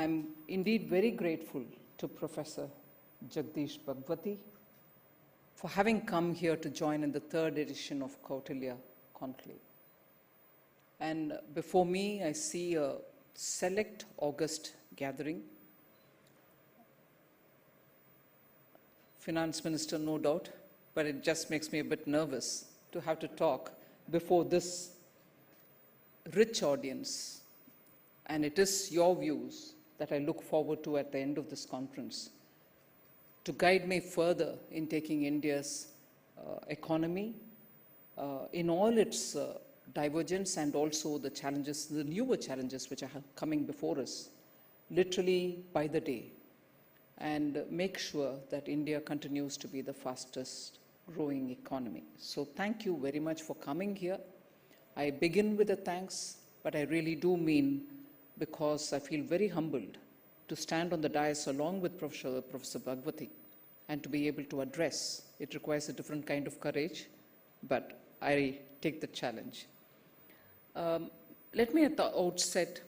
I'm indeed very grateful to Professor Jagdish Bhagwati for having come here to join in the third edition of Kautilya Conclave. And before me, I see a select August gathering. Finance Minister, no doubt, but it just makes me a bit nervous to have to talk before this rich audience. And it is your views that I look forward to at the end of this conference to guide me further in taking India's economy in all its divergence and also the challenges, the newer challenges which are coming before us, literally by the day, and make sure that India continues to be the fastest growing economy. So thank you very much for coming here. I begin with a thanks, but I really do mean, because I feel very humbled to stand on the dais along with Professor Bhagwati and to be able to address. It requires a different kind of courage, but I take the challenge. Let me at the outset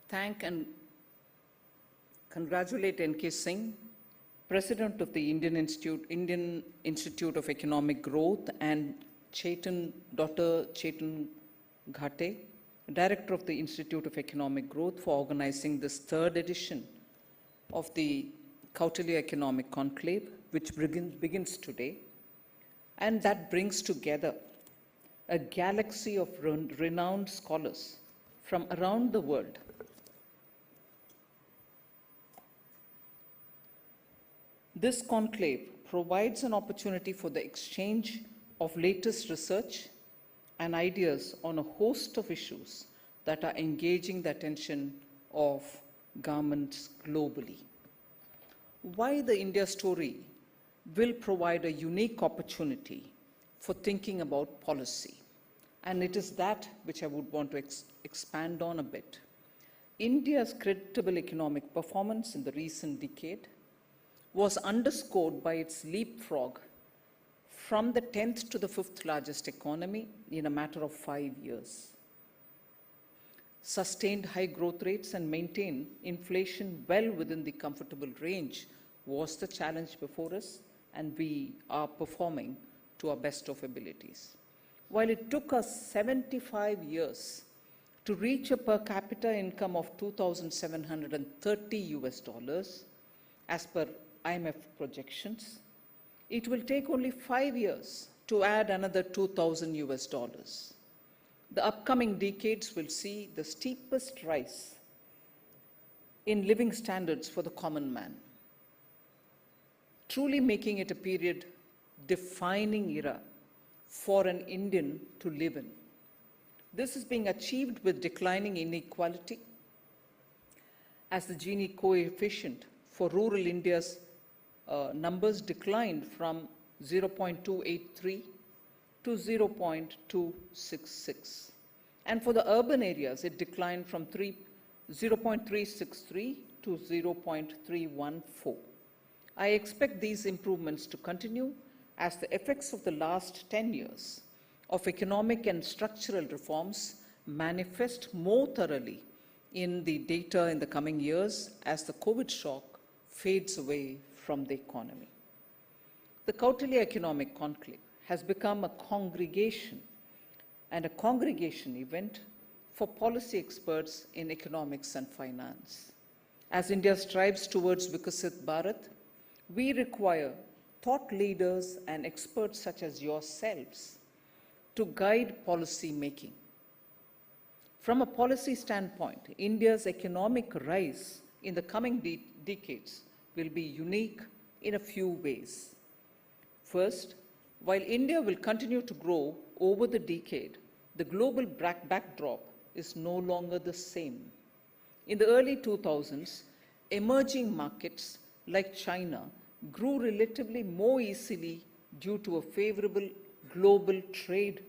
thank and congratulate N.K. Singh, President of the Indian Institute of Economic Growth, and Dr. Chetan Ghate, Director of the Institute of Economic Growth, for organizing this third edition of the Kautilya Economic Conclave, which begins today, and that brings together a galaxy of renowned scholars from around the world. This conclave provides an opportunity for the exchange of latest research and ideas on a host of issues that are engaging the attention of governments globally. Why the India story will provide a unique opportunity for thinking about policy. And it is that which I would want to expand on a bit. India's creditable economic performance in the recent decade was underscored by its leapfrog from the 10th to the 5th largest economy in a matter of 5 years. Sustained high growth rates and maintain inflation well within the comfortable range was the challenge before us, and we are performing to our best of abilities. While it took us 75 years to reach a per capita income of $2,730 as per IMF projections, it will take only 5 years to add another $2,000. The upcoming decades will see the steepest rise in living standards for the common man, truly making it a period defining era for an Indian to live in. This is being achieved with declining inequality, as the Gini coefficient for rural India's numbers declined from 0.283 to 0.266. And for the urban areas, it declined from 0.363 to 0.314. I expect these improvements to continue as the effects of the last 10 years of economic and structural reforms manifest more thoroughly in the data in the coming years as the COVID shock fades away from the economy. The Kautilya Economic Conclave has become a congregation and a congregation event for policy experts in economics and finance. As India strives towards Vikasit Bharat, we require thought leaders and experts such as yourselves to guide policy making. From a policy standpoint, India's economic rise in the coming decades will be unique in a few ways. First, while India will continue to grow over the decade, the global backdrop is no longer the same. In the early 2000s, emerging markets like China grew relatively more easily due to a favorable global trade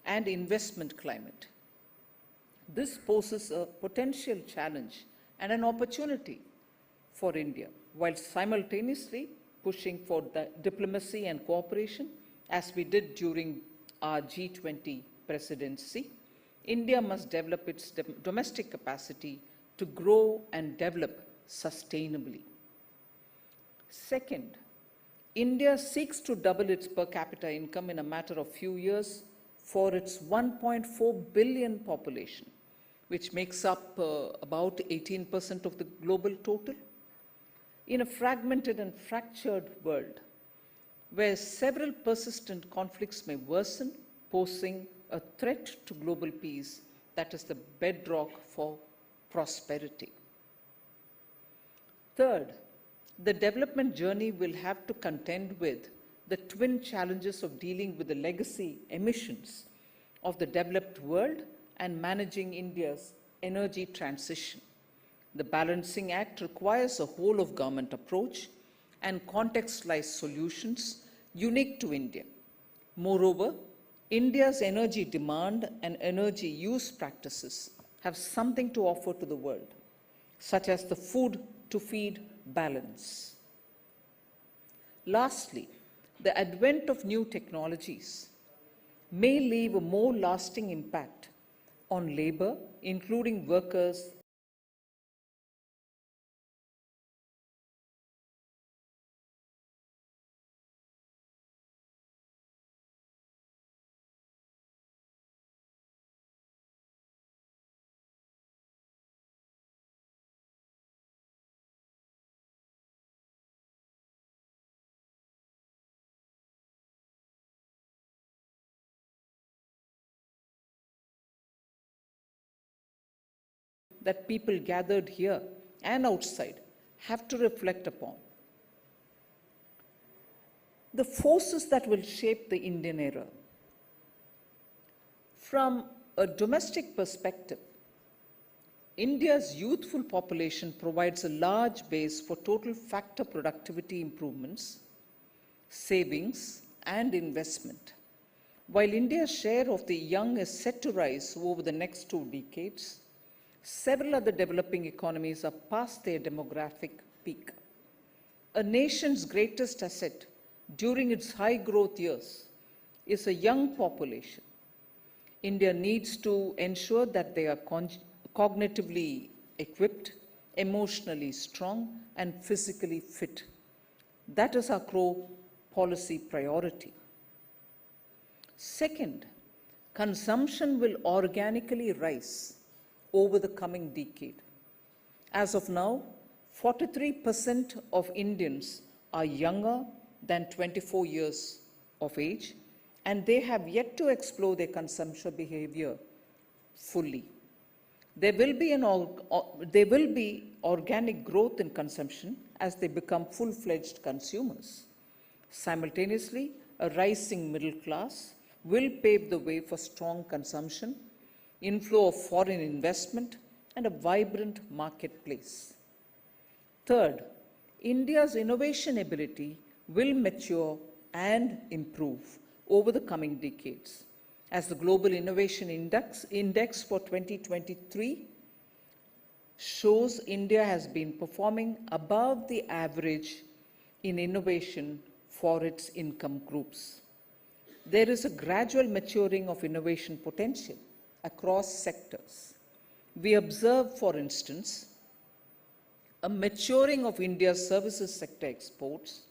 and investment climate. This poses a potential challenge and an opportunity for India, while simultaneously pushing for diplomacy and cooperation, as we did during our G20 presidency. India must develop its domestic capacity to grow and develop sustainably. Second, India seeks to double its per capita income in a matter of few years for its 1.4 billion population, which makes up about 18% of the global total. In a fragmented and fractured world, where several persistent conflicts may worsen, posing a threat to global peace that is the bedrock for prosperity. Third, the development journey will have to contend with the twin challenges of dealing with the legacy emissions of the developed world and managing India's energy transition. The balancing act requires a whole of government approach and contextualized solutions unique to India. Moreover, India's energy demand and energy use practices have something to offer to the world, such as the food to feed balance. Lastly, the advent of new technologies may leave a more lasting impact on labor, including workers that people gathered here and outside have to reflect upon. The forces that will shape the Indian era. From a domestic perspective, India's youthful population provides a large base for total factor productivity improvements, savings, and investment. While India's share of the young is set to rise over the next 2 decades, several other developing economies are past their demographic peak. A nation's greatest asset during its high growth years is a young population. India needs to ensure that they are cognitively equipped, emotionally strong, and physically fit. That is our core policy priority. Second, consumption will organically rise over the coming decade. As of now, 43% of Indians are younger than 24 years of age, and they have yet to explore their consumption behavior fully. There will be organic growth in consumption as they become full-fledged consumers. Simultaneously, a rising middle class will pave the way for strong consumption, inflow of foreign investment, and a vibrant marketplace. Third, India's innovation ability will mature and improve over the coming decades. As the Global Innovation Index for 2023 shows, India has been performing above the average in innovation for its income groups. There is a gradual maturing of innovation potential across sectors. We observe, for instance, a maturing of India's services sector exports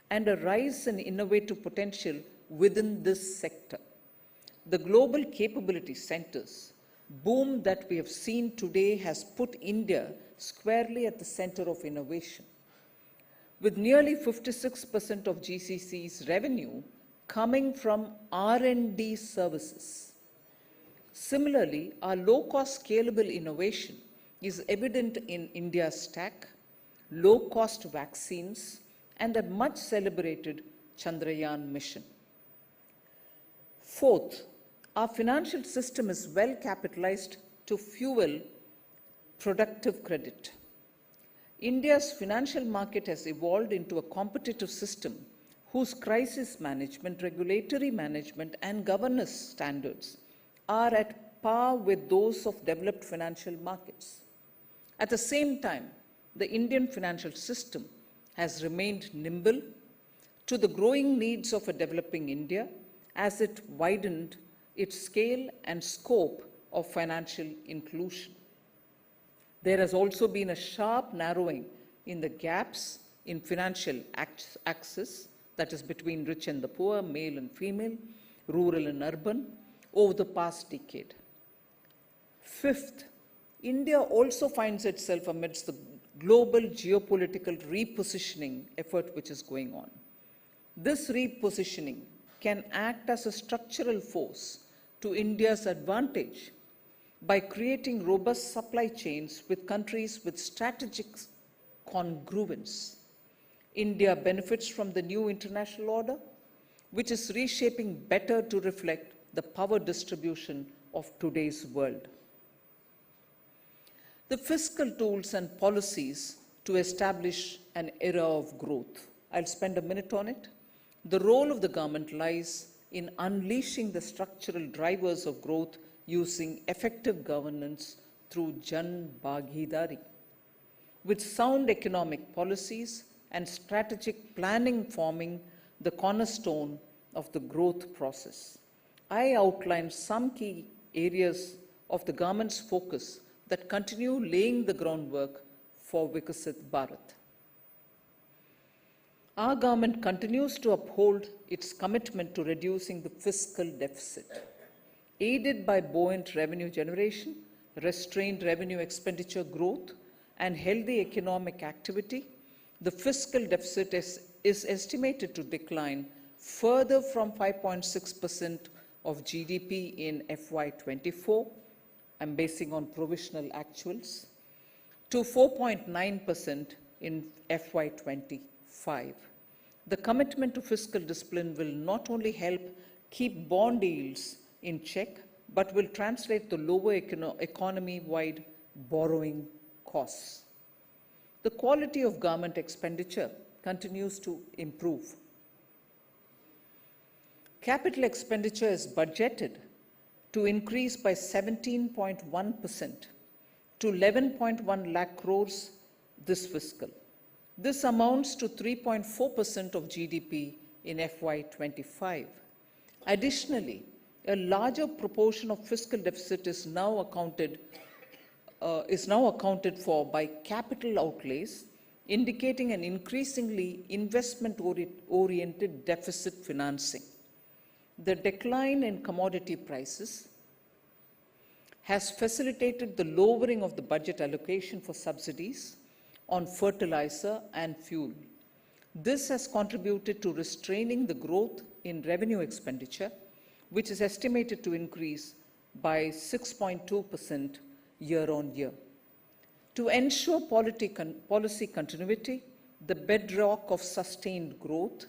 and a rise in innovative potential within this sector. The global capability centers boom that we have seen today has put India squarely at the center of innovation, with nearly 56% of GCC's revenue coming from R&D services. Similarly, our low-cost scalable innovation is evident in India's stack, low-cost vaccines, and a much-celebrated Chandrayaan mission. Fourth, our financial system is well capitalized to fuel productive credit. India's financial market has evolved into a competitive system whose crisis management, regulatory management, and governance standards are at par with those of developed financial markets. At the same time, the Indian financial system has remained nimble to the growing needs of a developing India as it widened its scale and scope of financial inclusion. There has also been a sharp narrowing in the gaps in financial access, that is between rich and the poor, male and female, rural and urban, over the past decade. Fifth, India also finds itself amidst the global geopolitical repositioning effort which is going on. This repositioning can act as a structural force to India's advantage by creating robust supply chains with countries with strategic congruence. India benefits from the new international order, which is reshaping better to reflect the power distribution of today's world. The fiscal tools and policies to establish an era of growth. I'll spend a minute on it. The role of the government lies in unleashing the structural drivers of growth using effective governance through Jan Bhagidari. With sound economic policies and strategic planning forming the cornerstone of the growth process. I outlined some key areas of the government's focus that continue laying the groundwork for Vikasit Bharat. Our government continues to uphold its commitment to reducing the fiscal deficit. Aided by buoyant revenue generation, restrained revenue expenditure growth, and healthy economic activity, the fiscal deficit is estimated to decline further from 5.6% of GDP in FY24, I'm basing on provisional actuals, to 4.9% in FY25. The commitment to fiscal discipline will not only help keep bond yields in check, but will translate to lower economy-wide borrowing costs. The quality of government expenditure continues to improve. Capital expenditure is budgeted to increase by 17.1% to 11.1 lakh crores this fiscal. This amounts to 3.4% of GDP in FY25. Additionally, a larger proportion of fiscal deficit is now accounted for by capital outlays, indicating an increasingly investment-oriented deficit financing. The decline in commodity prices has facilitated the lowering of the budget allocation for subsidies on fertilizer and fuel. This has contributed to restraining the growth in revenue expenditure, which is estimated to increase by 6.2% year on year. To ensure policy continuity, the bedrock of sustained growth,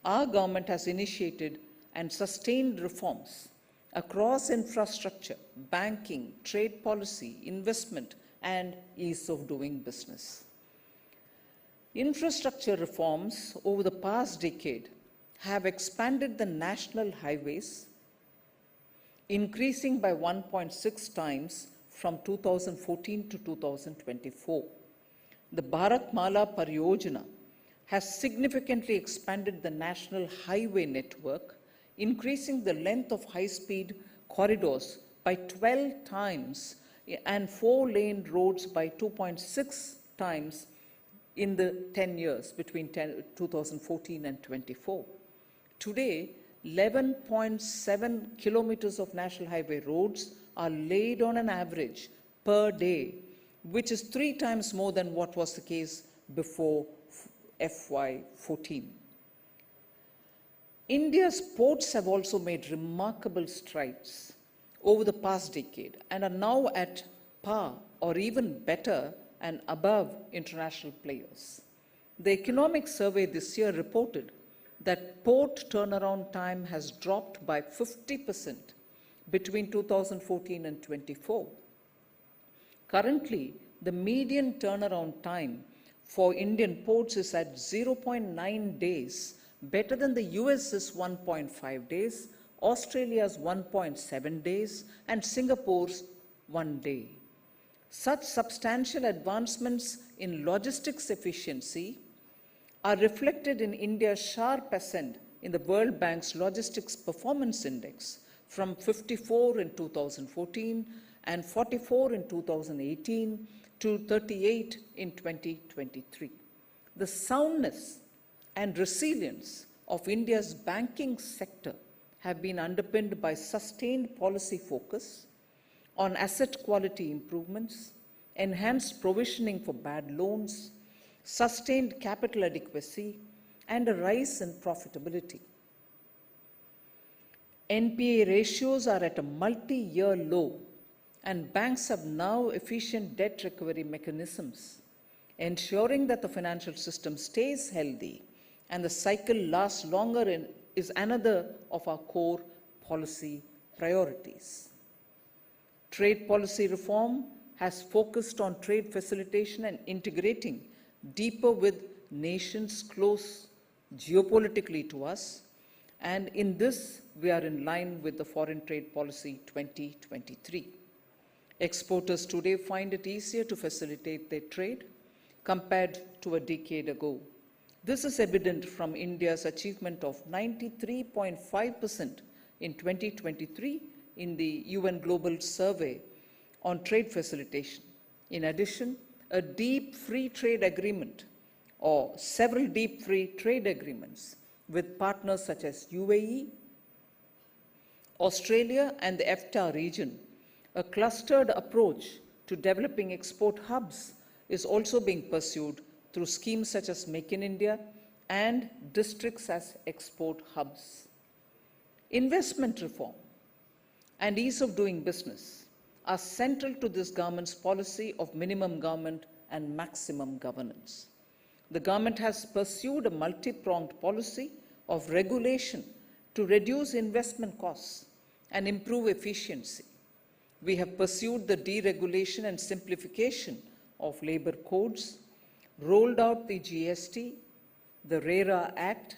our government has initiated and sustained reforms across infrastructure, banking, trade policy, investment, and ease of doing business. Infrastructure reforms over the past decade have expanded the national highways, increasing by 1.6 times from 2014 to 2024. The Bharatmala Pariyojana has significantly expanded the national highway network, increasing the length of high-speed corridors by 12 times and 4-lane roads by 2.6 times in the 10 years between 2014 and 24. Today, 11.7 kilometers of national highway roads are laid on an average per day, which is 3 times more than what was the case before FY14. India's ports have also made remarkable strides over the past decade and are now at par or even better and above international players. The economic survey this year reported that port turnaround time has dropped by 50% between 2014 and 24. Currently, the median turnaround time for Indian ports is at 0.9 days, better than the US's 1.5 days, Australia's 1.7 days, and Singapore's 1 day. Such substantial advancements in logistics efficiency are reflected in India's sharp ascent in the World Bank's Logistics Performance Index from 54 in 2014 and 44 in 2018 to 38 in 2023. The soundness and resilience of India's banking sector have been underpinned by sustained policy focus on asset quality improvements, enhanced provisioning for bad loans, sustained capital adequacy, and a rise in profitability. NPA ratios are at a multi-year low, and banks have now efficient debt recovery mechanisms, ensuring that the financial system stays healthy and the cycle lasts longer is another of our core policy priorities. Trade policy reform has focused on trade facilitation and integrating deeper with nations close geopolitically to us, and in this we are in line with the Foreign Trade Policy 2023. Exporters today find it easier to facilitate their trade compared to a decade ago. This is evident from India's achievement of 93.5% in 2023 in the UN Global Survey on Trade Facilitation. In addition, a deep free trade agreement or several deep free trade agreements with partners such as UAE, Australia, and the EFTA region, a clustered approach to developing export hubs is also being pursued through schemes such as Make in India and districts as export hubs. Investment reform and ease of doing business are central to this government's policy of minimum government and maximum governance. The government has pursued a multi-pronged policy of regulation to reduce investment costs and improve efficiency. We have pursued the deregulation and simplification of labor codes, rolled out the GST, the RERA Act,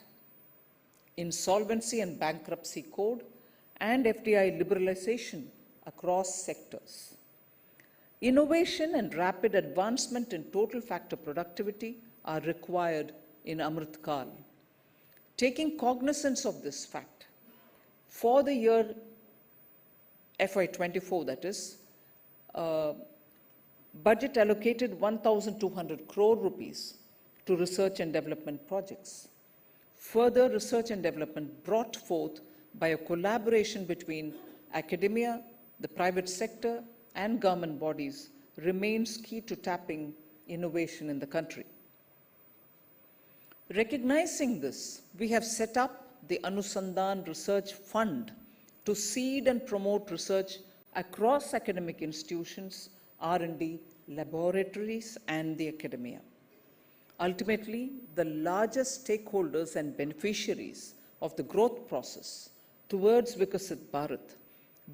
Insolvency and Bankruptcy Code, and FDI liberalization across sectors. Innovation and rapid advancement in total factor productivity are required in Amrit Kal. Taking cognizance of this fact, for the year FY24, that is, budget allocated 1,200 crore rupees to research and development projects. Further research and development brought forth by a collaboration between academia, the private sector, and government bodies remains key to tapping innovation in the country. Recognizing this, we have set up the Anusandhan Research Fund to seed and promote research across academic institutions, R&D, laboratories, and the academia. Ultimately, the largest stakeholders and beneficiaries of the growth process towards Vikasit Bharat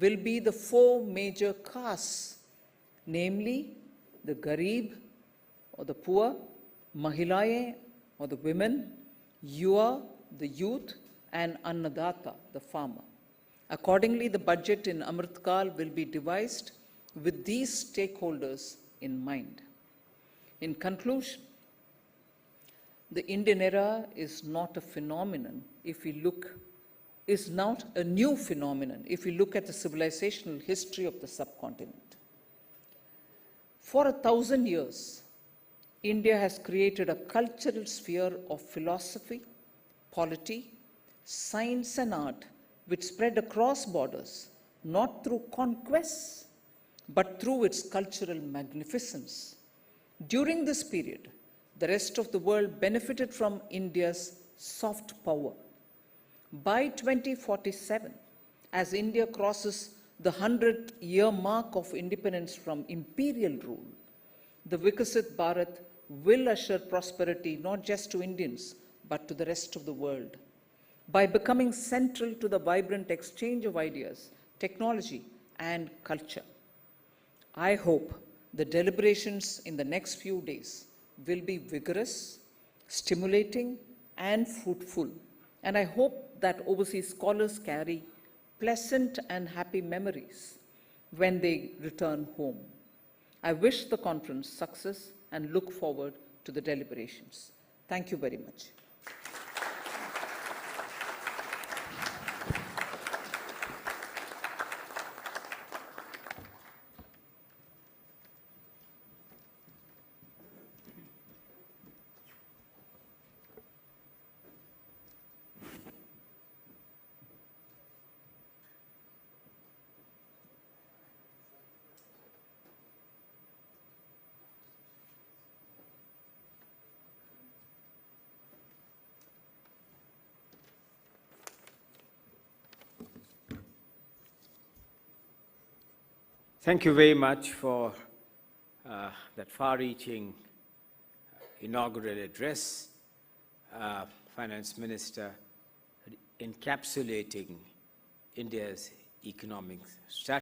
will be the four major castes, namely the Garib or the poor, Mahilaye or the women, Yuva, the youth, and Annadata, the farmer. Accordingly, the budget in Amrit Kal will be devised with these stakeholders in mind. In conclusion, the Indian era is not a phenomenon is not a new phenomenon if we look at the civilizational history of the subcontinent. For 1,000 years, India has created a cultural sphere of philosophy, polity, science, and art which spread across borders, not through conquests, but through its cultural magnificence. During this period, the rest of the world benefited from India's soft power. By 2047, as India crosses the 100-year mark of independence from imperial rule, the Vikasit Bharat will assure prosperity not just to Indians, but to the rest of the world, by becoming central to the vibrant exchange of ideas, technology, and culture. I hope the deliberations in the next few days will be vigorous, stimulating, and fruitful. And I hope that overseas scholars carry pleasant and happy memories when they return home. I wish the conference success and look forward to the deliberations. Thank you very much. Thank you very much for that far-reaching inaugural address, Finance Minister, encapsulating India's economic strategy.